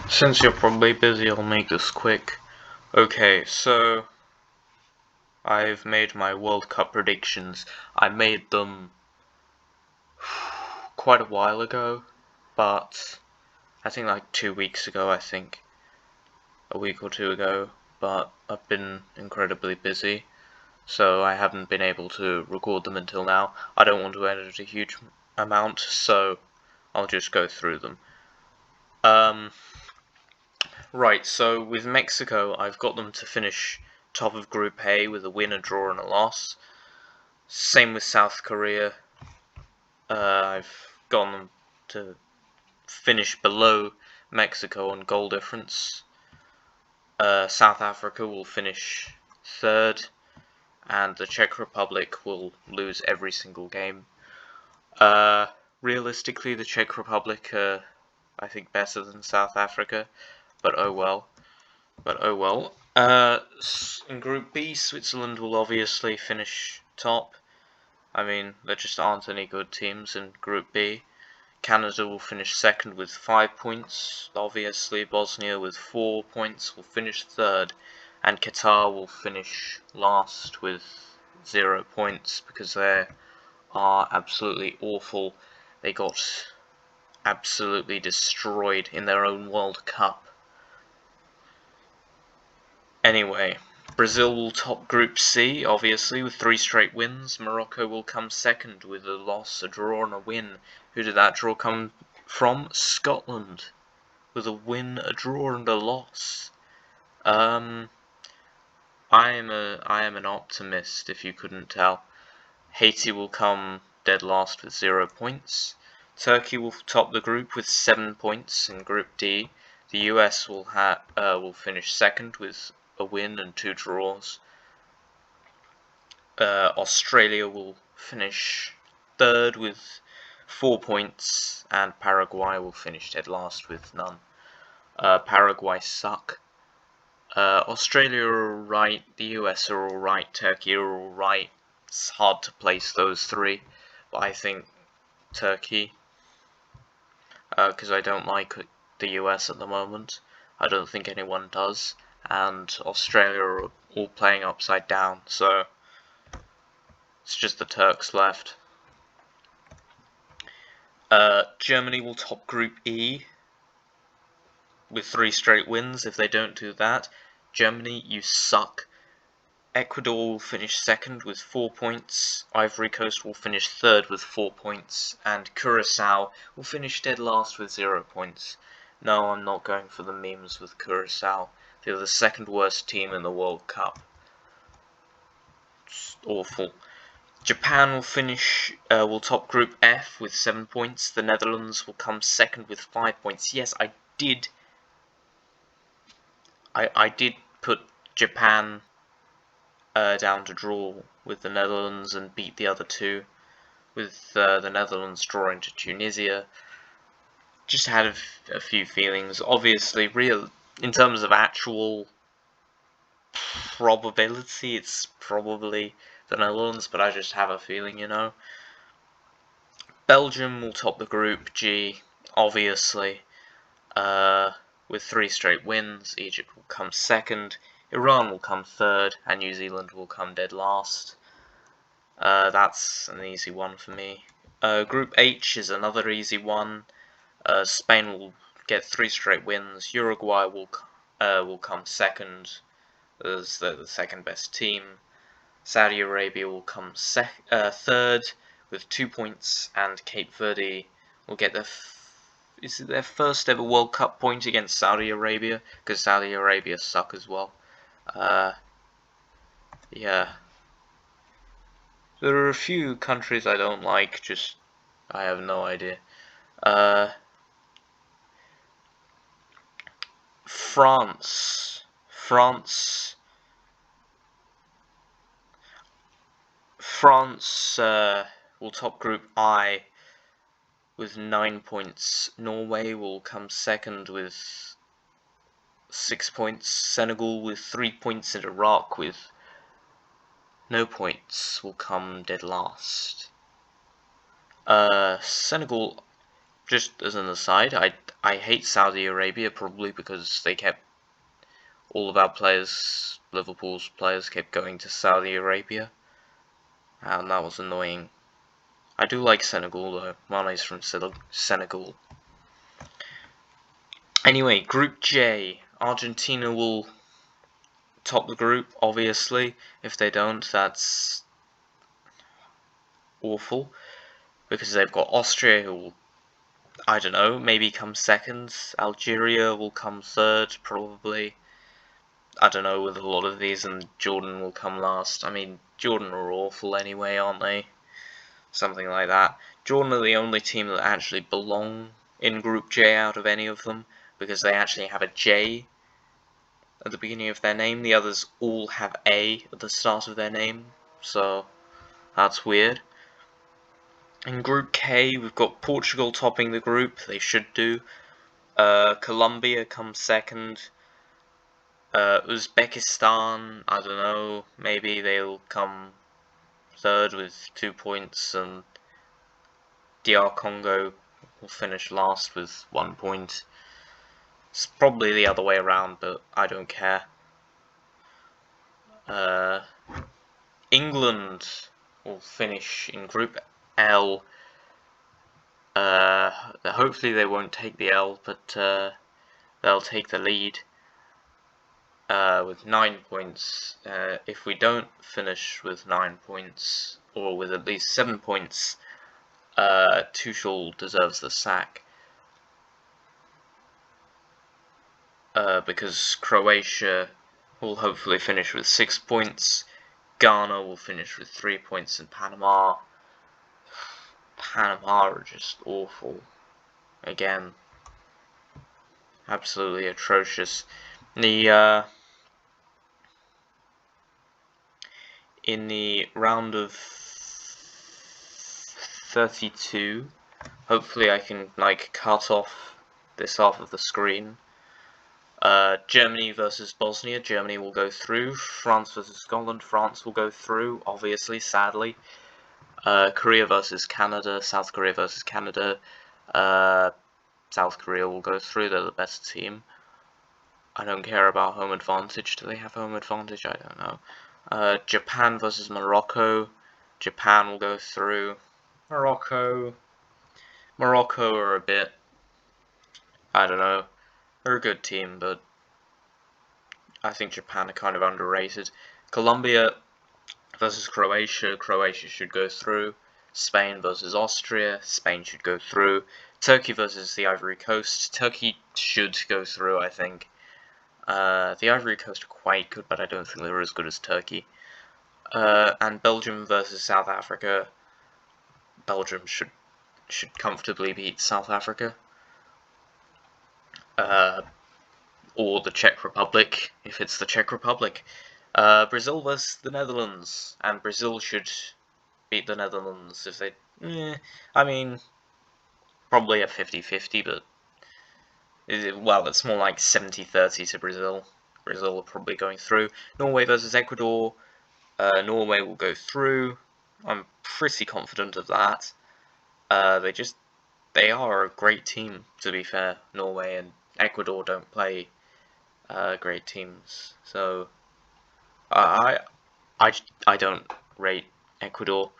Since you're probably busy, I'll make this quick. Okay, so I've made my World Cup predictions. I made them quite a while ago, but I think like 2 weeks ago, a week or two ago, but I've been incredibly busy, so I haven't been able to record them until now. I don't want to edit a huge amount, so I'll just go through them. Right, so with Mexico, I've got them to finish top of Group A with a win, a draw, and a loss. Same with South Korea. I've got them to finish below Mexico on goal difference. South Africa will finish third, and the Czech Republic will lose every single game. Realistically, the Czech Republic are, I think, better than South Africa, but oh well. In Group B, Switzerland will obviously finish top. I mean, there just aren't any good teams in Group B. Canada will finish second with 5 points. Obviously, Bosnia with 4 points will finish third. And Qatar will finish last with 0 points because they are absolutely awful. They got absolutely destroyed in their own World Cup. Anyway, Brazil will top Group C, obviously, with 3 straight wins. Morocco will come second with a loss, a draw, and a win. Who did that draw come from? Scotland, with a win, a draw, and a loss. I am an optimist, if you couldn't tell. Haiti will come dead last with 0 points. Turkey will top the group with 7 points in Group D. The US will finish second with a win and 2 draws. Australia will finish third with 4 points, and Paraguay will finish dead last with none. Paraguay suck. Australia are alright, the US are alright, Turkey are alright. It's hard to place those three, but I think Turkey, because I don't like the US at the moment. I don't think anyone does, and Australia are all playing upside down, so it's just the Turks left. Germany will top Group E with 3 straight wins. If they don't do that, Germany, you suck. Ecuador will finish second with 4 points, Ivory Coast will finish third with 4 points, and Curacao will finish dead last with 0 points. No, I'm not going for the memes with Curacao. They're the second worst team in the World Cup. It's awful. Japan will top Group F with 7 points. The Netherlands will come second with 5 points. Yes, I did put Japan down to draw with the Netherlands and beat the other two, with the Netherlands drawing to Tunisia. Just had a few feelings. Obviously, in terms of actual probability, it's probably the Netherlands, but I just have a feeling, you know. Belgium will top the Group G, obviously, with 3 straight wins. Egypt will come second, Iran will come third, and New Zealand will come dead last. That's an easy one for me. Group H is another easy one. Spain will get 3 straight wins. Uruguay will come second as the second best team. Saudi Arabia will come third with 2 points, and Cape Verde will get their first ever World Cup point against Saudi Arabia, because Saudi Arabia suck as well. Yeah. There are a few countries I don't like, just I have no idea. France will top Group I with 9 points. Norway will come second with 6 points. Senegal with 3 points, and Iraq with no points will come dead last. Senegal, just as an aside, I hate Saudi Arabia probably because they kept all of our players, Liverpool's players, kept going to Saudi Arabia, and that was annoying. I do like Senegal though. Mane's from Senegal. Anyway, Group J. Argentina will top the group, obviously. If they don't, that's awful. Because they've got Austria, who will, I don't know, maybe come second. Algeria will come third, probably. I don't know with a lot of these, and Jordan will come last. I mean, Jordan are awful anyway, aren't they? Something like that. Jordan are the only team that actually belong in Group J out of any of them, because they actually have a J at the beginning of their name. The others all have A at the start of their name, so that's weird. In Group K, we've got Portugal topping the group. They should do. Colombia comes second. Uzbekistan, I don't know, maybe they'll come third with 2 points, and DR Congo will finish last with 1 point. It's probably the other way around, but I don't care. England will finish in Group L. Hopefully they won't take the L, but they'll take the lead with 9 points. If we don't finish with 9 points, or with at least 7 points, Tuchel deserves the sack. Because Croatia will hopefully finish with 6 points, Ghana will finish with 3 points, and Panama are just awful. Again, absolutely atrocious. In the round of 32, hopefully I can cut off this half of the screen. Germany versus Bosnia. Germany will go through. France versus Scotland. France will go through, obviously, sadly. Korea versus Canada. South Korea versus Canada. South Korea will go through. They're the best team. I don't care about home advantage. Do they have home advantage? I don't know. Japan versus Morocco. Japan will go through. Morocco are a bit, I don't know. They're a good team, but I think Japan are kind of underrated. Colombia versus Croatia. Croatia should go through. Spain versus Austria. Spain should go through. Turkey versus the Ivory Coast. Turkey should go through, I think. The Ivory Coast are quite good, but I don't think they're as good as Turkey. And Belgium versus South Africa. Belgium should comfortably beat South Africa. Or the Czech Republic, if it's the Czech Republic. Brazil versus the Netherlands, and Brazil should beat the Netherlands if they... I mean, probably a 50-50, but... well, it's more like 70-30 to Brazil. Brazil are probably going through. Norway versus Ecuador. Norway will go through. I'm pretty confident of that. They are a great team, to be fair. Norway and Ecuador don't play great teams, so I don't rate Ecuador.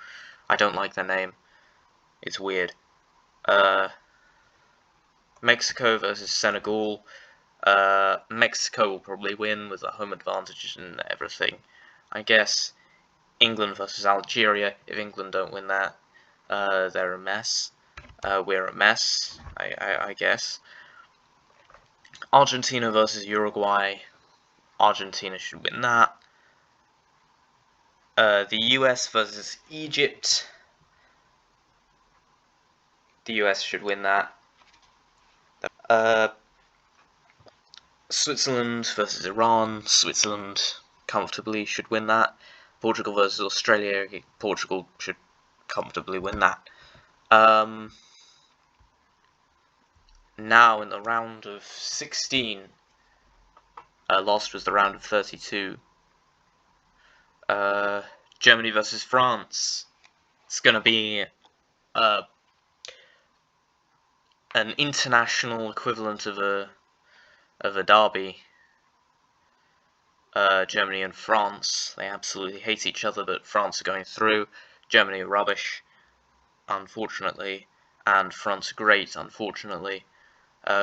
I don't like their name. It's weird. Mexico versus Senegal. Mexico will probably win with a home advantage and everything. I guess England versus Algeria. If England don't win that, they're a mess. We're a mess, I guess. Argentina versus Uruguay. Argentina should win that. The US versus Egypt. The US should win that. Switzerland versus Iran. Switzerland comfortably should win that. Portugal versus Australia. Portugal should comfortably win that. Now in the round of 16, last was the round of 32. Germany versus France. It's gonna be an international equivalent of a derby. Germany and France, they absolutely hate each other, but France are going through. Germany are rubbish, unfortunately, and France are great, unfortunately.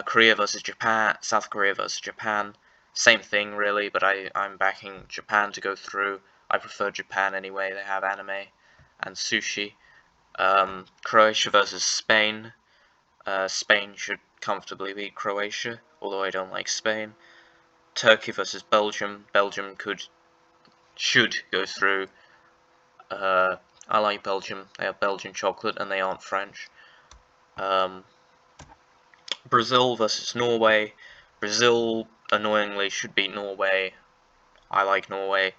Korea versus Japan, South Korea versus Japan, same thing really, but I'm backing Japan to go through. I prefer Japan anyway, they have anime and sushi. Croatia versus Spain. Spain should comfortably beat Croatia, although I don't like Spain. Turkey versus Belgium. Belgium should go through. I like Belgium. They have Belgian chocolate and they aren't French. Brazil versus Norway. Brazil, annoyingly, should beat Norway. I like Norway.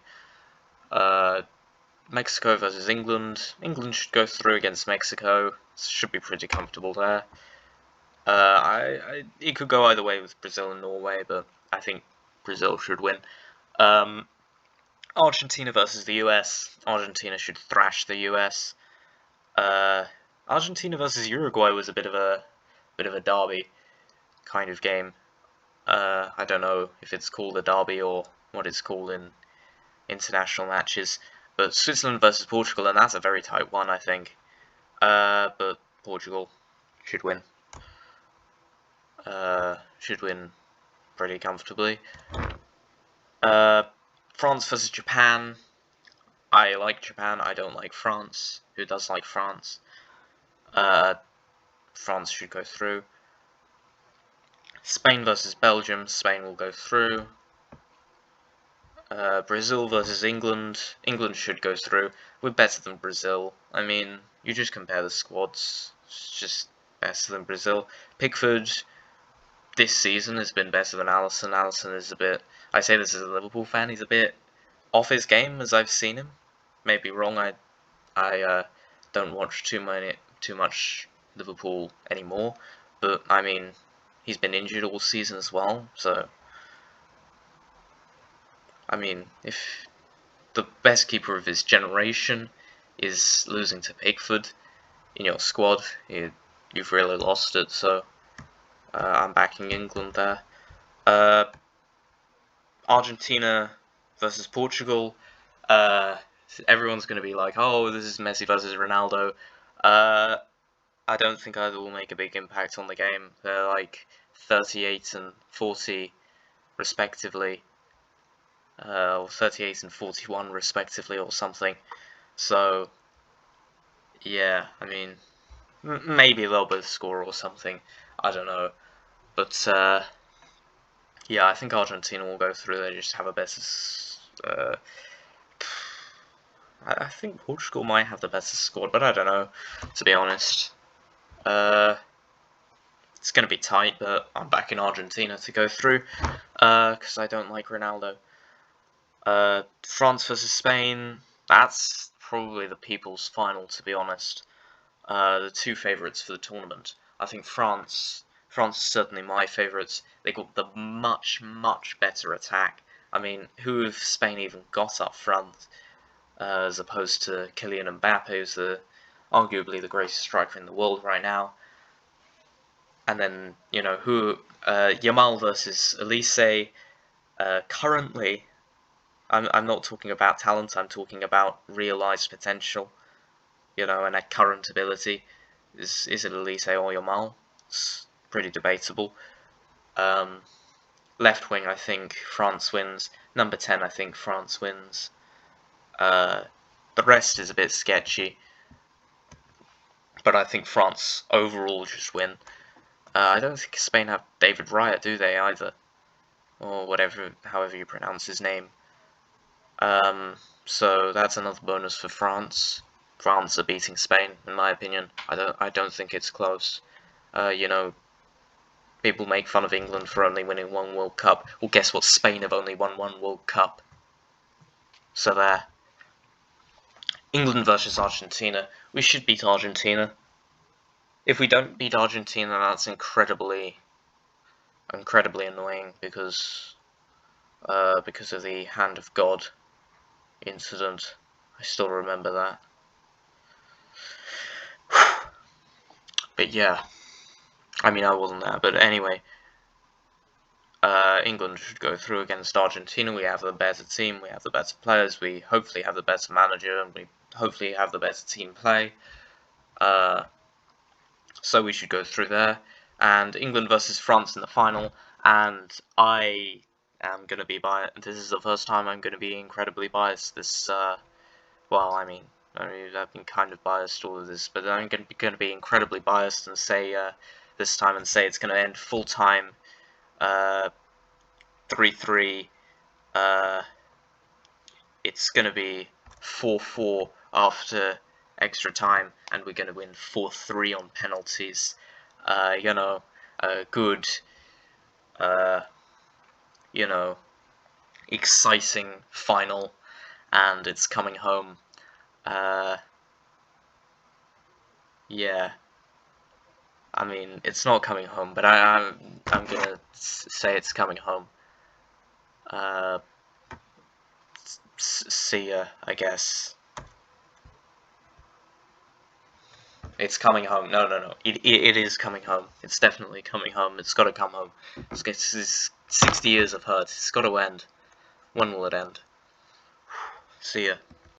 Mexico versus England. England should go through against Mexico. Should be pretty comfortable there. It could go either way with Brazil and Norway, but I think Brazil should win. Argentina versus the US. Argentina should thrash the US. Argentina versus Uruguay was a bit of a derby kind of game. I don't know if it's called a derby or what it's called in international matches. But Switzerland versus Portugal, and that's a very tight one, I think. But Portugal should win. Should win pretty comfortably. France versus Japan. I like Japan, I don't like France. Who does like France? France should go through. Spain versus Belgium. Spain will go through. Brazil versus England. England should go through. We're better than Brazil. I mean, you just compare the squads. It's just better than Brazil. Pickford this season has been better than Alisson. Alisson is a bit... I say this as a Liverpool fan. He's a bit off his game as I've seen him. Maybe wrong. I don't watch too much Liverpool anymore. But I mean, he's been injured all season as well. So I mean, if the best keeper of his generation is losing to Pickford in your squad, you've really lost it. So I'm backing England there. Argentina versus Portugal. Everyone's going to be like, oh, this is Messi versus Ronaldo. I don't think either will make a big impact on the game. They're like 38 and 40 respectively. Or 38 and 41 respectively or something. So, yeah, I mean, maybe they'll both score or something. I don't know. But, yeah, I think Argentina will go through. They just have a better... I think Portugal might have the better squad, but I don't know, to be honest. It's going to be tight, but I'm backing Argentina to go through, because I don't like Ronaldo. France versus Spain, that's probably the people's final, to be honest. The two favourites for the tournament. I think France is certainly my favourites. They got the much better attack. I mean, who have Spain even got up front? As opposed to Kylian Mbappe, who's arguably the greatest striker in the world right now. And then, you know, Yamal versus Elise, currently, I'm not talking about talent, I'm talking about realised potential, you know, and a current ability. Is it Elise or Yamal? It's pretty debatable. Left wing, I think France wins. Number 10, I think France wins. The rest is a bit sketchy, but I think France overall just win. I don't think Spain have David Raya, do they, either? Or however you pronounce his name. So that's another bonus for France. France are beating Spain, in my opinion. I don't think it's close. You know, people make fun of England for only winning one World Cup. Well, guess what? Spain have only won one World Cup. So there. England versus Argentina. We should beat Argentina. If we don't beat Argentina, that's incredibly annoying because of the Hand of God incident. I still remember that. But yeah, I mean, I wasn't there, but anyway. England should go through against Argentina. We have the better team, we have the better players, we hopefully have the better manager, and we hopefully have the better team play. So we should go through there. And England versus France in the final. And I am going to be biased. This is the first time I'm going to be incredibly biased. Well, I mean, I've been kind of biased all of this, but I'm going to be incredibly biased and say this time and say it's going to end full time. 3-3. It's going to be 4-4 after extra time, and we're going to win 4-3 on penalties. You know, a good, you know, exciting final, and it's coming home. Yeah. I mean, it's not coming home, but I'm gonna say it's coming home. See ya, I guess. It's coming home. No. It is coming home. It's definitely coming home. It's got to come home. It's 60 years of hurt. It's got to end. When will it end? See ya.